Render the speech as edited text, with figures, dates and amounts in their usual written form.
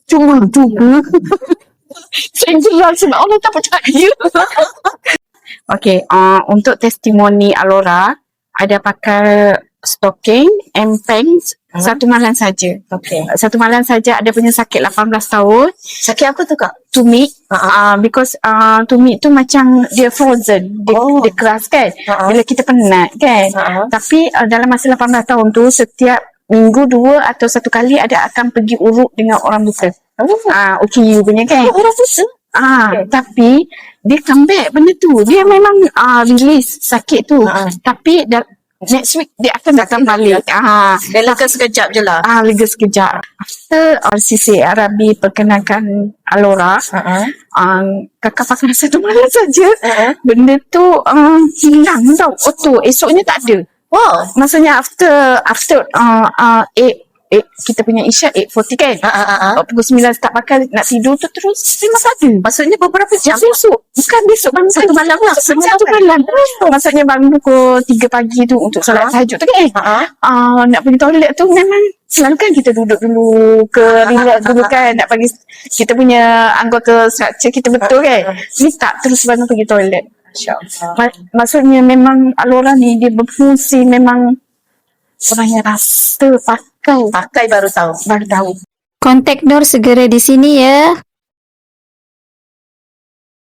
Cuma juga. Saya jelas sebab Allah tak percaya. Okay, untuk testimoni Alora, ada pakai stocking and pants satu malam saja. Okay. Satu malam saja ada punya sakit 18 tahun. Sakit apa tu, Kak? Tumit. Because tumit tu macam dia frozen. Dia keras kan. Bila kita penat kan. Tapi dalam masa 18 tahun tu, setiap minggu 2 atau 1 kali ada akan pergi urut dengan orang buta. OKU punya kan. Orang buta? Tapi dia comeback benda tu. Dia memang release sakit tu. Tapi next week dia akan datang balik. Dia lega sekejap je lah. Lega sekejap. After RCC Arabi perkenalkan Alora, kakak pakai satu malam saja. Benda tu hilang tau. Auto. Esoknya tak ada. Wow. Maksudnya after 8 kita punya isyak 8:40 kan. Pukul 9 start pakai nak tidur tu terus memang ada. Maksudnya beberapa jam? Besok. Bukan besok, bangun Satu malam lah. Satu malam. Maksudnya bangun pukul 3 pagi tu untuk solat tahajud tu kan. Nak pergi toilet tu memang selalu kan kita duduk dulu ke relax dulu kan. Nak bagi kita punya anggota structure kita betul kan. Ni tak terus bangun pergi toilet. Maksudnya memang Alora ni dia berfungsi memang orang yang rasa pakai baru tahu. Baru tahu. Kontak Nur segera di sini ya.